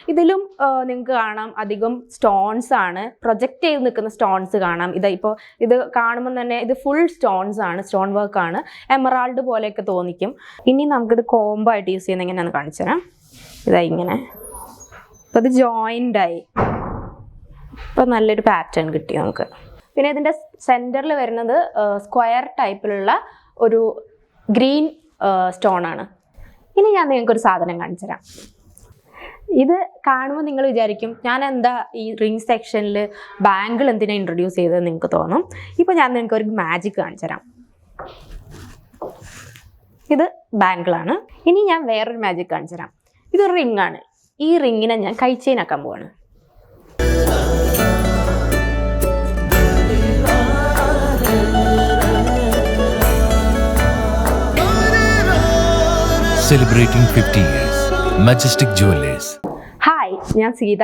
ഇതിലും നിങ്ങൾക്ക് കാണാം അധികം സ്റ്റോൺസ് ആണ്, പ്രൊജക്റ്റ് ചെയ്ത് നിൽക്കുന്ന സ്റ്റോൺസ് കാണാം. ഇപ്പോൾ ഇത് കാണുമ്പോൾ തന്നെ ഇത് ഫുൾ സ്റ്റോൺസ് ആണ്, സ്റ്റോൺ വർക്ക് ആണ്, എമറാൾഡ് പോലെയൊക്കെ തോന്നിക്കും. ഇനി നമുക്കിത് കോംബോ ആയിട്ട് യൂസ് ചെയ്യുന്ന എങ്ങനെയാണെന്ന് കാണിച്ചു തരാം. ഇങ്ങനെ അപ്പോൾ ഇത് ജോയിൻ്റായി, ഇപ്പോൾ നല്ലൊരു പാറ്റേൺ കിട്ടി നമുക്ക്. പിന്നെ ഇതിൻ്റെ സെൻറ്ററിൽ വരുന്നത് സ്ക്വയർ ടൈപ്പിലുള്ള ഒരു ഗ്രീൻ സ്റ്റോൺ ആണ്. ഇനി ഞാൻ നിങ്ങൾക്കൊരു സാധനം കാണിച്ചു തരാം. ഇത് കാണുമ്പോൾ നിങ്ങൾ വിചാരിക്കും ഞാൻ എന്താ ഈ റിംഗ് സെക്ഷനിൽ ബാങ്കിൾ എന്തിനാ ഇൻട്രൊഡ്യൂസ് ചെയ്തതെന്ന് നിങ്ങൾക്ക് തോന്നും. ഇപ്പോൾ ഞാൻ നിങ്ങൾക്ക് ഒരു മാജിക് കാണിച്ചു തരാം. ഇത് ബാങ്കിളാണ്. ഇനി ഞാൻ വേറൊരു മാജിക് കാണിച്ചു തരാം. ഇതൊരു റിംഗ് ആണ്. ഈ റിങ്ങിനെ ഞാൻ കൈ ചെയിൻ ആക്കാൻ പോവാണ്. Celebrating 50 years. Majestic Jewellers. Hi, ഞാൻ സീത.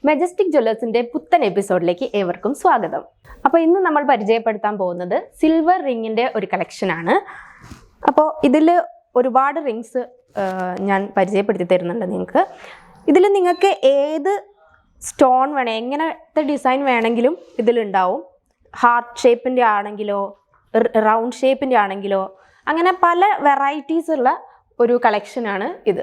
മജസ്റ്റിക് ജ്വല്ലേഴ്സിൻ്റെ പുത്തൻ എപ്പിസോഡിലേക്ക് ഏവർക്കും സ്വാഗതം. അപ്പോൾ ഇന്ന് നമ്മൾ പരിചയപ്പെടുത്താൻ പോകുന്നത് സിൽവർ റിങ്ങിൻ്റെ ഒരു കളക്ഷനാണ്. അപ്പോൾ ഇതിൽ ഒരുപാട് റിങ്സ് ഞാൻ പരിചയപ്പെടുത്തി തരുന്നുണ്ട് നിങ്ങൾക്ക്. ഇതിൽ നിങ്ങൾക്ക് ഏത് സ്റ്റോൺ വേണം, എങ്ങനത്തെ ഡിസൈൻ വേണമെങ്കിലും ഇതിലുണ്ടാവും. ഹാർട്ട് ഷേപ്പിൻ്റെ ആണെങ്കിലോ റൗണ്ട് ഷേപ്പിൻ്റെ ആണെങ്കിലോ അങ്ങനെ പല വെറൈറ്റീസ് ഉള്ള ഒരു കളക്ഷനാണ് ഇത്.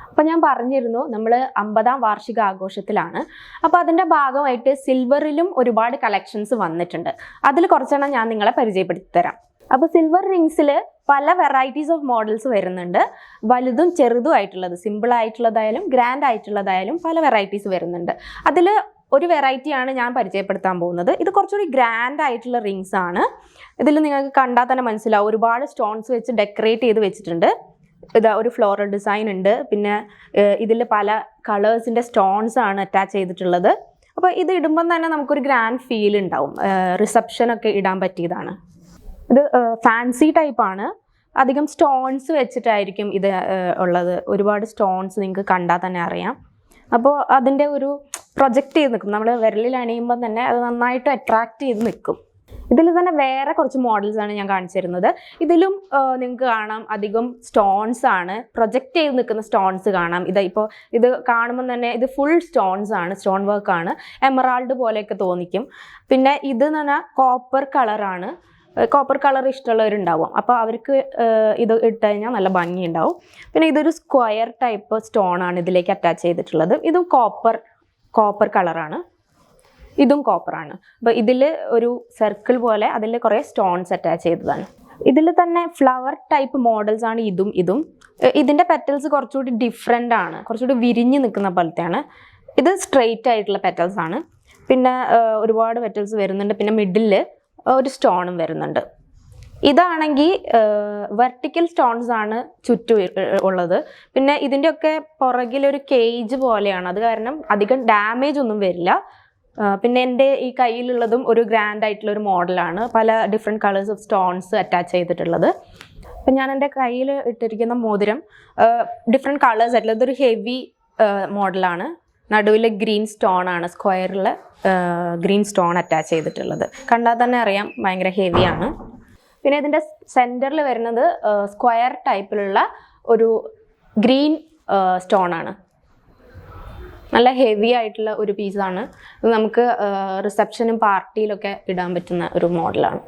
അപ്പോൾ ഞാൻ പറഞ്ഞിരുന്നു നമ്മൾ 50ാം വാർഷിക ആഘോഷത്തിലാണ്. അപ്പോൾ അതിൻ്റെ ഭാഗമായിട്ട് സിൽവറിലും ഒരുപാട് കളക്ഷൻസ് വന്നിട്ടുണ്ട്. അതിൽ കുറച്ചെണ്ണം ഞാൻ നിങ്ങളെ പരിചയപ്പെടുത്തി തരാം. അപ്പോൾ സിൽവർ റിങ്സിൽ പല വെറൈറ്റീസ് ഓഫ് മോഡൽസ് വരുന്നുണ്ട്. വലുതും ചെറുതും ആയിട്ടുള്ളത്, സിമ്പിൾ ആയിട്ടുള്ളതായാലും ഗ്രാൻഡ് ആയിട്ടുള്ളതായാലും പല വെറൈറ്റീസ് വരുന്നുണ്ട്. അതിൽ ഒരു വെറൈറ്റിയാണ് ഞാൻ പരിചയപ്പെടുത്താൻ പോകുന്നത്. ഇത് കുറച്ചുകൂടി ഗ്രാൻഡ് ആയിട്ടുള്ള റിങ്സ് ആണ്. ഇതിൽ നിങ്ങൾക്ക് കണ്ടാൽ തന്നെ മനസ്സിലാവും, ഒരുപാട് സ്റ്റോൺസ് വെച്ച് ഡെക്കറേറ്റ് ചെയ്ത് വെച്ചിട്ടുണ്ട്. ഇതാ ഒരു ഫ്ലോറൽ ഡിസൈൻ ഉണ്ട്. പിന്നെ ഇതിൽ പല കളേഴ്സിൻ്റെ സ്റ്റോൺസ് ആണ് അറ്റാച്ച് ചെയ്തിട്ടുള്ളത്. അപ്പോൾ ഇത് ഇടുമ്പം തന്നെ നമുക്കൊരു ഗ്രാൻഡ് ഫീൽ ഉണ്ടാവും. റിസപ്ഷനൊക്കെ ഇടാൻ പറ്റിയതാണ്. ഇത് ഫാൻസി ടൈപ്പാണ്. അധികം സ്റ്റോൺസ് വെച്ചിട്ടായിരിക്കും ഇത് ഉള്ളത്. ഒരുപാട് സ്റ്റോൺസ് നിങ്ങൾക്ക് കണ്ടാൽ തന്നെ അറിയാം. അപ്പോൾ അതിൻ്റെ ഒരു പ്രൊജക്റ്റ് ചെയ്ത് നിൽക്കും. നമ്മൾ വിരലിൽ അണിയുമ്പോൾ തന്നെ അത് നന്നായിട്ട് അട്രാക്റ്റ് ചെയ്ത് നിൽക്കും. ഇതിൽ തന്നെ വേറെ കുറച്ച് മോഡൽസ് ആണ് ഞാൻ കാണിച്ചു തരുന്നത്. ഇതിലും നിങ്ങൾക്ക് കാണാം അധികം സ്റ്റോൺസ് ആണ്, പ്രൊജക്റ്റ് ചെയ്ത് നിൽക്കുന്ന സ്റ്റോൺസ് കാണാം. ഇപ്പോൾ ഇത് കാണുമ്പോൾ തന്നെ ഇത് ഫുൾ സ്റ്റോൺസ് ആണ്, സ്റ്റോൺ വർക്ക് ആണ്, എമറാൾഡ് പോലെയൊക്കെ തോന്നിക്കും. പിന്നെ ഇത് എന്ന് പറഞ്ഞാൽ കോപ്പർ കളറാണ്. കോപ്പർ കളർ ഇഷ്ടമുള്ളവരുണ്ടാവും. അപ്പോൾ അവർക്ക് ഇത് ഇട്ട് കഴിഞ്ഞാൽ നല്ല ഭംഗി ഉണ്ടാവും. പിന്നെ ഇതൊരു സ്ക്വയർ ടൈപ്പ് സ്റ്റോൺ ആണ് ഇതിലേക്ക് അറ്റാച്ച് ചെയ്തിട്ടുള്ളത്. ഇതും കോപ്പർ കളറാണ്. ഇതും കോപ്പറാണ്. അപ്പോൾ ഇതിൽ ഒരു സർക്കിൾ പോലെ അതിൽ കുറേ സ്റ്റോൺസ് അറ്റാച്ച് ചെയ്തതാണ്. ഇതിൽ തന്നെ ഫ്ലവർ ടൈപ്പ് മോഡൽസ് ആണ് ഇതും. ഇതിൻ്റെ പെറ്റൽസ് കുറച്ചുകൂടി ഡിഫറെൻ്റ് ആണ്, കുറച്ചുകൂടി വിരിഞ്ഞ് നിൽക്കുന്ന പോലത്തെയാണ്. ഇത് സ്ട്രെയിറ്റ് ആയിട്ടുള്ള പെറ്റൽസ് ആണ്. പിന്നെ ഒരുപാട് പെറ്റൽസ് വരുന്നുണ്ട്. പിന്നെ മിഡിൽ ഒരു സ്റ്റോണും വരുന്നുണ്ട്. ഇതാണെങ്കിൽ വെർട്ടിക്കൽ സ്റ്റോൺസ് ആണ് ചുറ്റും ഉള്ളത്. പിന്നെ ഇതിൻ്റെയൊക്കെ പുറകിലൊരു കേജ് പോലെയാണ്. അത് കാരണം അധികം ഡാമേജ് ഒന്നും വരില്ല. പിന്നെ എൻ്റെ ഈ കയ്യിലുള്ളതും ഒരു ഗ്രാൻഡ് ആയിട്ടുള്ള ഒരു മോഡലാണ്. പല different colours of stones attach ചെയ്തിട്ടുള്ളത്. അപ്പം ഞാൻ എൻ്റെ കയ്യിൽ ഇട്ടിരിക്കുന്ന മോതിരം ഡിഫറെൻറ്റ് കളേഴ്സ് ആയിട്ടുള്ള ഇതൊരു ഹെവി മോഡലാണ്. നടുവിൽ ഗ്രീൻ സ്റ്റോൺ ആണ്, സ്ക്വയറിൽ ഗ്രീൻ സ്റ്റോൺ അറ്റാച്ച് ചെയ്തിട്ടുള്ളത്. കണ്ടാൽ തന്നെ അറിയാം ഭയങ്കര ഹെവിയാണ്. പിന്നെ ഇതിൻ്റെ സെൻറ്ററിൽ വരുന്നത് സ്ക്വയർ ടൈപ്പിലുള്ള ഒരു ഗ്രീൻ സ്റ്റോൺ ആണ്. നല്ല ഹെവി ആയിട്ടുള്ള ഒരു പീസാണ്. ഇത് നമുക്ക് റിസപ്ഷനും പാർട്ടിയിലൊക്കെ ഇടാൻ പറ്റുന്ന ഒരു മോഡലാണ്.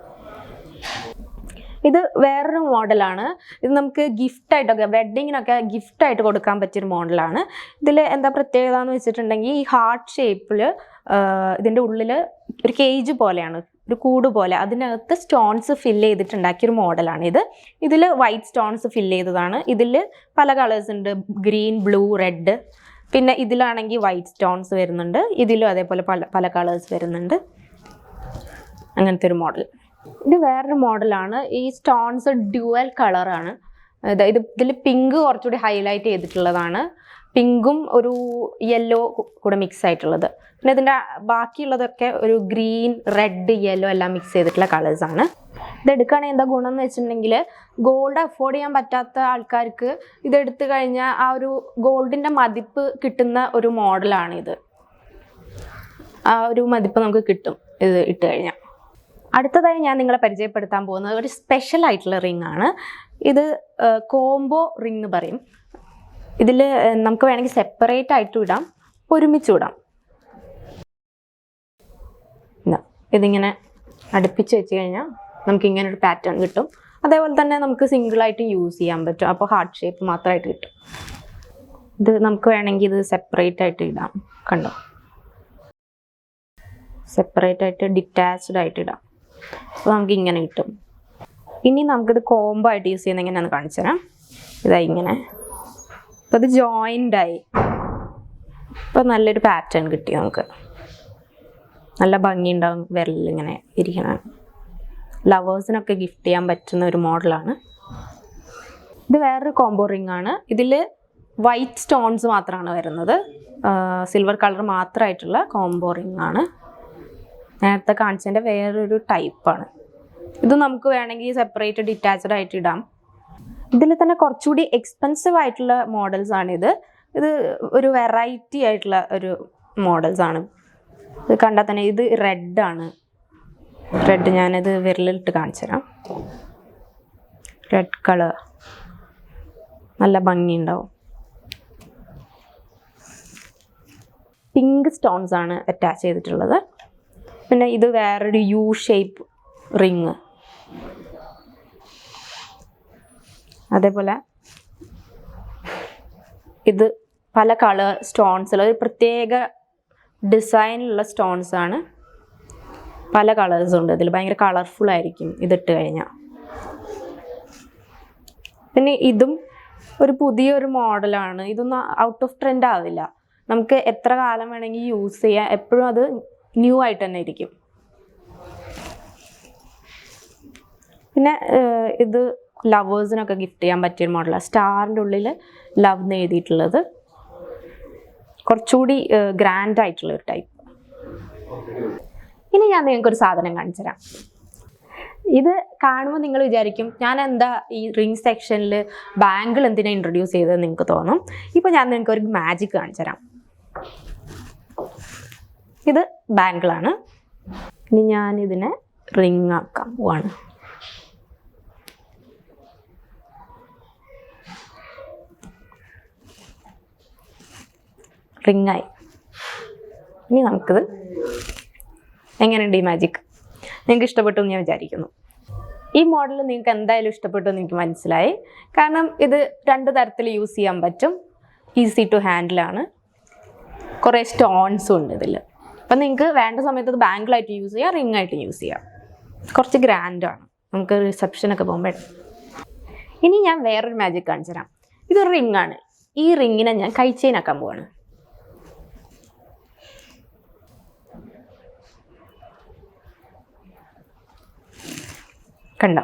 ഇത് വേറൊരു മോഡലാണ്. ഇത് നമുക്ക് ഗിഫ്റ്റായിട്ടൊക്കെ വെഡ്ഡിങ്ങിനൊക്കെ ഗിഫ്റ്റായിട്ട് കൊടുക്കാൻ പറ്റിയൊരു മോഡലാണ്. ഇതിൽ എന്താ പ്രത്യേകത എന്ന് വെച്ചിട്ടുണ്ടെങ്കിൽ ഈ ഹാർട്ട് ഷേപ്പിൽ ഇതിൻ്റെ ഉള്ളിൽ ഒരു കേജ് പോലെയാണ്, ഒരു കൂട് പോലെ. അതിനകത്ത് സ്റ്റോൺസ് ഫില്ല് ചെയ്തിട്ടുണ്ടാക്കിയൊരു മോഡലാണ് ഇത്. ഇതിൽ വൈറ്റ് സ്റ്റോൺസ് ഫില്ല് ചെയ്തതാണ്. ഇതിൽ പല കളേഴ്സ് ഉണ്ട്, ഗ്രീൻ, ബ്ലൂ, റെഡ്. പിന്നെ ഇതിലാണെങ്കിൽ വൈറ്റ് സ്റ്റോൺസ് വരുന്നുണ്ട്. ഇതിലും അതേപോലെ പല കളേഴ്സ് വരുന്നുണ്ട്. അങ്ങനത്തെ ഒരു മോഡൽ. ഇത് വേറൊരു മോഡലാണ്. ഈ സ്റ്റോൺസ് ഡ്യുവൽ കളറാണ്. ഇതിൽ പിങ്ക് കുറച്ചുകൂടി ഹൈലൈറ്റ് ചെയ്തിട്ടുള്ളതാണ്. പിങ്കും ഒരു യെല്ലോ കൂടെ മിക്സ് ആയിട്ടുള്ളത്. പിന്നെ ഇതിൻ്റെ ബാക്കിയുള്ളതൊക്കെ ഒരു ഗ്രീൻ, റെഡ്, യെല്ലോ എല്ലാം മിക്സ് ചെയ്തിട്ടുള്ള കളേഴ്സാണ്. ഇതെടുക്കുകയാണെങ്കിൽ എന്താ ഗുണം എന്ന് വെച്ചിട്ടുണ്ടെങ്കിൽ ഗോൾഡ് അഫോർഡ് ചെയ്യാൻ പറ്റാത്ത ആൾക്കാർക്ക് ഇതെടുത്തു കഴിഞ്ഞാൽ ആ ഒരു ഗോൾഡിൻ്റെ മതിപ്പ് കിട്ടുന്ന ഒരു മോഡലാണിത്. ആ ഒരു മതിപ്പ് നമുക്ക് കിട്ടും ഇത് ഇട്ട് കഴിഞ്ഞാൽ. അടുത്തതായി ഞാൻ നിങ്ങളെ പരിചയപ്പെടുത്താൻ പോകുന്നത് ഒരു സ്പെഷ്യൽ ആയിട്ടുള്ള റിംഗ് ആണ്. ഇത് കോംബോ റിംഗ് എന്ന് പറയും. ഇതിൽ നമുക്ക് വേണമെങ്കിൽ സെപ്പറേറ്റ് ആയിട്ടും ഇടാം, ഒരുമിച്ച് ഇടാം. ഇതിങ്ങനെ അടുപ്പിച്ച് വെച്ച് കഴിഞ്ഞാൽ നമുക്ക് ഇങ്ങനെ ഒരു പാറ്റേൺ കിട്ടും. അതേപോലെ തന്നെ നമുക്ക് സിംഗിളായിട്ട് യൂസ് ചെയ്യാൻ പറ്റും. അപ്പോൾ ഹാർട്ട് ഷേപ്പ് മാത്രമായിട്ട് കിട്ടും. ഇത് നമുക്ക് വേണമെങ്കിൽ ഇത് സെപ്പറേറ്റ് ആയിട്ട് ഇടാം. കണ്ടോ, സെപ്പറേറ്റ് ആയിട്ട് ഡിറ്റാച്ച്ഡ് ആയിട്ട് ഇടാം. അപ്പോൾ നമുക്ക് ഇങ്ങനെ കിട്ടും. ഇനി നമുക്കിത് കോംബോ ആയിട്ട് യൂസ് ചെയ്യുന്നത് എങ്ങനെയാണെന്ന് കാണിച്ചു തരാം. ഇതായി ഇങ്ങനെ. അപ്പോൾ ഇത് ജോയിൻ്റായി. ഇപ്പോൾ നല്ലൊരു പാറ്റേൺ കിട്ടി. നമുക്ക് നല്ല ഭംഗിയുണ്ടാവും വിരലിങ്ങനെ ഇരിക്കണം. ലവേഴ്സിനൊക്കെ ഗിഫ്റ്റ് ചെയ്യാൻ പറ്റുന്ന ഒരു മോഡലാണ്. ഇത് വേറൊരു കോംബോ റിംഗ് ആണ്. ഇതിൽ വൈറ്റ് സ്റ്റോൺസ് മാത്രമാണ് വരുന്നത്. സിൽവർ കളർ മാത്രമായിട്ടുള്ള കോംബോ റിംഗ് ആണ്. നേരത്തെ കാണിച്ചതിൻ്റെ വേറൊരു ടൈപ്പാണ്. ഇത് നമുക്ക് വേണമെങ്കിൽ സെപ്പറേറ്റ് ഡിറ്റാച്ച്ഡ് ആയിട്ട് ഇടാം. ഇതിൽ തന്നെ കുറച്ചുകൂടി എക്സ്പെൻസീവ് ആയിട്ടുള്ള മോഡൽസ് ആണിത്. ഇത് ഒരു വെറൈറ്റി ആയിട്ടുള്ള ഒരു മോഡൽസ് ആണ്. ഇത് കണ്ടാൽ തന്നെ ഇത് റെഡാണ്. റെഡ് ഞാനിത് വിരലിട്ട് കാണിച്ചു തരാം. റെഡ് കളർ നല്ല ഭംഗിയുണ്ടാവും. പിങ്ക് സ്റ്റോൺസ് ആണ് അറ്റാച്ച് ചെയ്തിട്ടുള്ളത്. പിന്നെ ഇത് വേറൊരു യു ഷേപ്പ് റിങ്. അതേപോലെ ഇത് പല കളർ സ്റ്റോൺസിൽ ഒരു പ്രത്യേക ഡിസൈനിലുള്ള സ്റ്റോൺസ് ആണ്. പല കളേഴ്സും ഉണ്ട് ഇതിൽ. ഭയങ്കര കളർഫുൾ ആയിരിക്കും ഇതിട്ട് കഴിഞ്ഞാൽ. പിന്നെ ഇതും ഒരു പുതിയൊരു മോഡലാണ്. ഇതൊന്നും ഔട്ട് ഓഫ് ട്രെൻഡ് ആവില്ല. നമുക്ക് എത്ര കാലം വേണമെങ്കിൽ യൂസ് ചെയ്യാം. എപ്പോഴും അത് ന്യൂ ആയിട്ട് തന്നെ ഇരിക്കും. പിന്നെ ഇത് ലവേഴ്സിനൊക്കെ ഗിഫ്റ്റ് ചെയ്യാൻ പറ്റിയൊരു മോഡലാണ്. സ്റ്റാറിൻ്റെ ഉള്ളിൽ ലവ് എന്ന് എഴുതിയിട്ടുള്ളത്. കുറച്ചുകൂടി ഗ്രാൻഡ് ആയിട്ടുള്ള ഒരു ടൈപ്പ്. ഇനി ഞാൻ നിങ്ങൾക്കൊരു സാധനം കാണിച്ചു തരാം. ഇത് കാണുമ്പോൾ നിങ്ങൾ വിചാരിക്കും ഞാൻ എന്താ ഈ റിംഗ് സെക്ഷനിൽ ബാങ്കിൾ എന്തിനാ ഇൻട്രൊഡ്യൂസ് ചെയ്തതെന്ന് നിങ്ങൾക്ക് തോന്നും. ഇപ്പോൾ ഞാൻ നിങ്ങൾക്കൊരു മാജിക് കാണിച്ചു തരാം. ഇത് ബാങ്കിളാണ്. ഇനി ഞാനിതിനെ റിംഗ് ആക്കാൻ പോവാണ്. റിംഗായി. ഇനി നമുക്കിത് എങ്ങനെയുണ്ട് ഈ മാജിക്? നിങ്ങൾക്ക് ഇഷ്ടപ്പെട്ടു എന്ന് ഞാൻ വിചാരിക്കുന്നു. ഈ മോഡൽ നിങ്ങൾക്ക് എന്തായാലും ഇഷ്ടപ്പെട്ടു എന്ന് എനിക്ക് മനസ്സിലായി. കാരണം ഇത് രണ്ട് തരത്തിൽ യൂസ് ചെയ്യാൻ പറ്റും. ഈസി ടു ഹാൻഡിലാണ്. കുറേ സ്റ്റോൺസും ഉണ്ട് ഇതിൽ. അപ്പം നിങ്ങൾക്ക് വേണ്ട സമയത്ത് ഇത് ബാങ്കിളായിട്ട് യൂസ് ചെയ്യാം, റിംഗ് ആയിട്ട് യൂസ് ചെയ്യാം. കുറച്ച് ഗ്രാൻഡാണ്. നമുക്ക് റിസപ്ഷനൊക്കെ പോകുമ്പോൾ. ഇനി ഞാൻ വേറൊരു മാജിക് കാണിച്ചു തരാം. ഇതൊരു റിംഗ് ആണ്. ഈ റിങ്ങിനെ ഞാൻ കൈ ചെയിൻ ആക്കാൻ പോവാണ്. കണ്ടോ,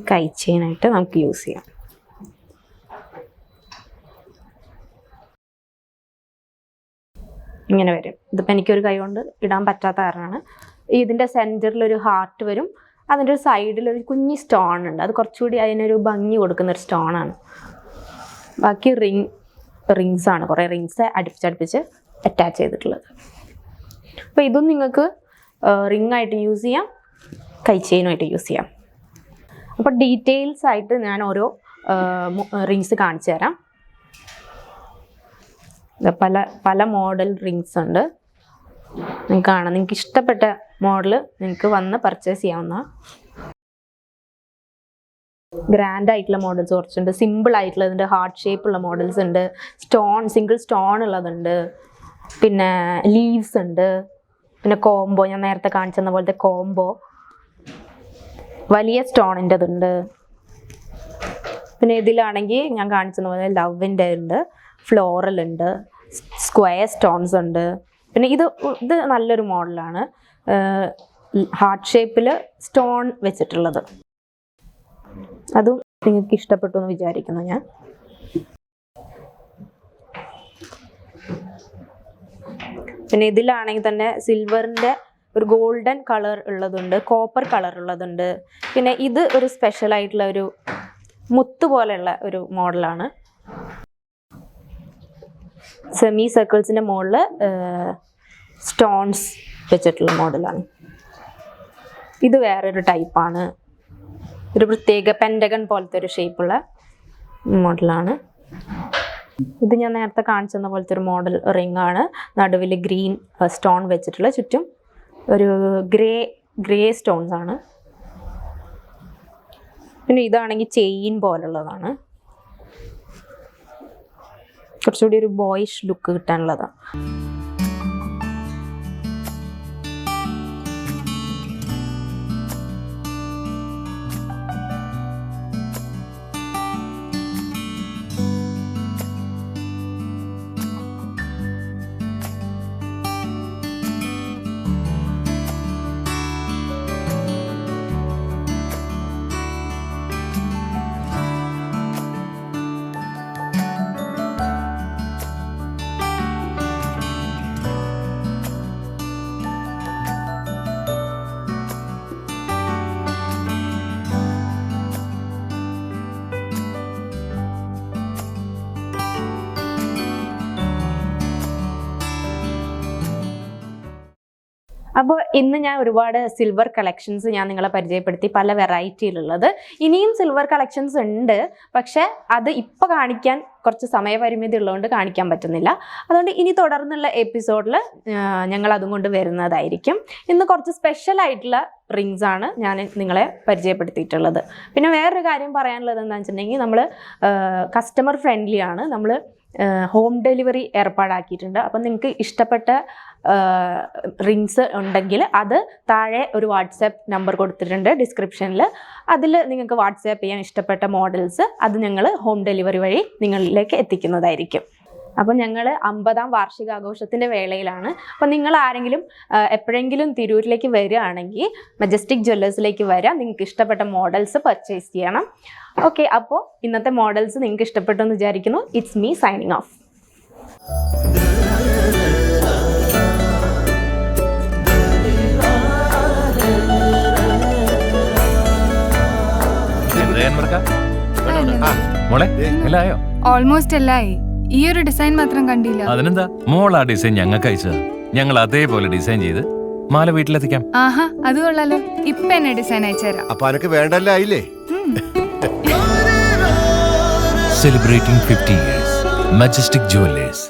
കൈ ചെയിനായിട്ട് നമുക്ക് യൂസ് ചെയ്യാം. ഇങ്ങനെ വരും. ഇതിപ്പോൾ എനിക്കൊരു കൈ കൊണ്ട് ഇടാൻ പറ്റാത്ത കാരണമാണ്. ഇതിൻ്റെ സെൻറ്ററിലൊരു ഹാർട്ട് വരും. അതിൻ്റെ ഒരു സൈഡിലൊരു കുഞ്ഞി സ്റ്റോൺ ഉണ്ട്. അത് കുറച്ചുകൂടി അതിനൊരു ഭംഗി കൊടുക്കുന്നൊരു സ്റ്റോണാണ്. ബാക്കി റിങ്സാണ്. കുറേ റിങ്സ് അടുപ്പിച്ചടുപ്പിച്ച് അറ്റാച്ച് ചെയ്തിട്ടുള്ളത്. അപ്പോൾ ഇതും നിങ്ങൾക്ക് റിംഗ് ആയിട്ട് യൂസ് ചെയ്യാം, കൈ ചെയിനുമായിട്ട് യൂസ് ചെയ്യാം. അപ്പോൾ ഡീറ്റെയിൽസ് ആയിട്ട് ഞാൻ ഓരോ റിങ്സ് കാണിച്ചു തരാം. പല പല മോഡൽ റിങ്സ് ഉണ്ട്. നിങ്ങൾക്ക് കാണാം. നിങ്ങൾക്ക് ഇഷ്ടപ്പെട്ട മോഡൽ നിങ്ങൾക്ക് വന്ന് പർച്ചേസ് ചെയ്യാവുന്ന. ഗ്രാൻഡ് ആയിട്ടുള്ള മോഡൽസ് കുറച്ചുണ്ട്. സിമ്പിൾ ആയിട്ടുള്ളതുണ്ട്. ഹാർട്ട് ഷേപ്പുള്ള മോഡൽസ് ഉണ്ട്. സിംഗിൾ സ്റ്റോൺ ഉള്ളതുണ്ട്. പിന്നെ ലീവ്സ് ഉണ്ട്. പിന്നെ കോംബോ, ഞാൻ നേരത്തെ കാണിച്ചെന്ന പോലത്തെ കോംബോ. വലിയ സ്റ്റോണിൻ്റെതുണ്ട്. പിന്നെ ഇതിലാണെങ്കിൽ ഞാൻ കാണിച്ചെന്ന പോലെ ലവിൻ്റെ ഉണ്ട്, ഫ്ലോറൽ ഉണ്ട്, സ്ക്വയർ സ്റ്റോൺസ് ഉണ്ട്. പിന്നെ ഇത് നല്ലൊരു മോഡലാണ്. ഹാർട്ട് ഷേപ്പിൽ സ്റ്റോൺ വെച്ചിട്ടുള്ളത്. അതും നിങ്ങൾക്ക് ഇഷ്ടപ്പെട്ടു എന്ന് വിചാരിക്കുന്നു ഞാൻ. പിന്നെ ഇതിലാണെങ്കിൽ തന്നെ സിൽവറിൻ്റെ ഒരു ഗോൾഡൻ കളർ ഉള്ളതുണ്ട്, കോപ്പർ കളർ ഉള്ളതുണ്ട്. പിന്നെ ഇത് ഒരു സ്പെഷ്യൽ ആയിട്ടുള്ള ഒരു മുത്ത് പോലെയുള്ള ഒരു മോഡലാണ്. സെമി സർക്കിൾസിൻ്റെ മുകളിൽ സ്റ്റോൺസ് വെച്ചിട്ടുള്ള മോഡലാണ്. ഇത് വേറൊരു ടൈപ്പാണ്. ഒരു പ്രത്യേക പെൻഡഗൺ പോലത്തെ ഒരു ഷേപ്പുള്ള മോഡലാണ്. ഇത് ഞാൻ നേരത്തെ കാണിച്ചെന്ന പോലത്തെ ഒരു മോഡൽ റിംഗ് ആണ്. നടുവിൽ ഗ്രീൻ സ്റ്റോൺ വെച്ചിട്ടുള്ള, ചുറ്റും ഒരു ഗ്രേ സ്റ്റോൺസ് ആണ്. പിന്നെ ഇതാണെങ്കിൽ ചെയിൻ പോലുള്ളതാണ്, കുറച്ചുകൂടി ഒരു ബോയിഷ് ലുക്ക് കിട്ടാനുള്ളതാണ്. അപ്പോൾ ഇന്ന് ഞാൻ ഒരുപാട് സിൽവർ കളക്ഷൻസ് ഞാൻ നിങ്ങളെ പരിചയപ്പെടുത്തി, പല വെറൈറ്റിയിലുള്ളത്. ഇനിയും സിൽവർ കളക്ഷൻസ് ഉണ്ട്, പക്ഷെ അത് ഇപ്പോൾ കാണിക്കാൻ കുറച്ച് സമയപരിമിതി ഉള്ളതുകൊണ്ട് കാണിക്കാൻ പറ്റുന്നില്ല. അതുകൊണ്ട് ഇനി തുടർന്നുള്ള എപ്പിസോഡിൽ ഞങ്ങൾ അതും കൊണ്ട് വരുന്നതായിരിക്കും. ഇന്ന് കുറച്ച് സ്പെഷ്യൽ ആയിട്ടുള്ള റിങ്സ് ആണ് ഞാൻ നിങ്ങളെ പരിചയപ്പെടുത്തിയിട്ടുള്ളത്. പിന്നെ വേറൊരു കാര്യം പറയാനുള്ളത് എന്താണെന്ന് വെച്ചിട്ടുണ്ടെങ്കിൽ, നമ്മൾ കസ്റ്റമർ ഫ്രണ്ട്ലി ആണ്. നമ്മൾ ഹോം ഡെലിവറി ഏർപ്പാടാക്കിയിട്ടുണ്ട്. അപ്പം നിങ്ങൾക്ക് ഇഷ്ടപ്പെട്ട റിങ്സ് ഉണ്ടെങ്കിൽ അത് താഴെ ഒരു വാട്സാപ്പ് നമ്പർ കൊടുത്തിട്ടുണ്ട് ഡിസ്ക്രിപ്ഷനിൽ. അതിൽ നിങ്ങൾക്ക് വാട്സാപ്പ് ചെയ്യാൻ ഇഷ്ടപ്പെട്ട മോഡൽസ്, അത് ഞങ്ങൾ ഹോം ഡെലിവറി വഴി നിങ്ങളിലേക്ക് എത്തിക്കുന്നതായിരിക്കും. അപ്പം ഞങ്ങൾ 50ാം വാർഷികാഘോഷത്തിൻ്റെ വേളയിലാണ്. അപ്പം നിങ്ങൾ ആരെങ്കിലും എപ്പോഴെങ്കിലും തിരൂരിലേക്ക് വരികയാണെങ്കിൽ മജസ്റ്റിക് ജ്വല്ലേഴ്സിലേക്ക് വരിക, നിങ്ങൾക്ക് ഇഷ്ടപ്പെട്ട മോഡൽസ് പർച്ചേസ് ചെയ്യണം. ഓക്കെ, അപ്പോൾ ഇന്നത്തെ മോഡൽസ് നിങ്ങൾക്ക് ഇഷ്ടപ്പെട്ടു എന്ന് വിചാരിക്കുന്നു. It's me signing off. Almost എല്ലായി. ഈ ഒരു ഡിസൈൻ മാത്രം കണ്ടില്ല. അതിനെന്താ, മോൾ ആ ഡിസൈൻ ഞങ്ങൾക്ക് അയച്ചത്, ഞങ്ങൾ അതേപോലെ ഡിസൈൻ ചെയ്ത് മാല വീട്ടിലെത്തിക്കാം. ആഹാ, അത് കൊള്ളാലോ. ഇപ്പൊ എന്നെ ഡിസൈൻ അയച്ചുതരാം. അപ്പൊ അനക്ക് വേണ്ടല്ലേ ആയില്ലേ? Celebrating 50 years, Majestic Jewellers.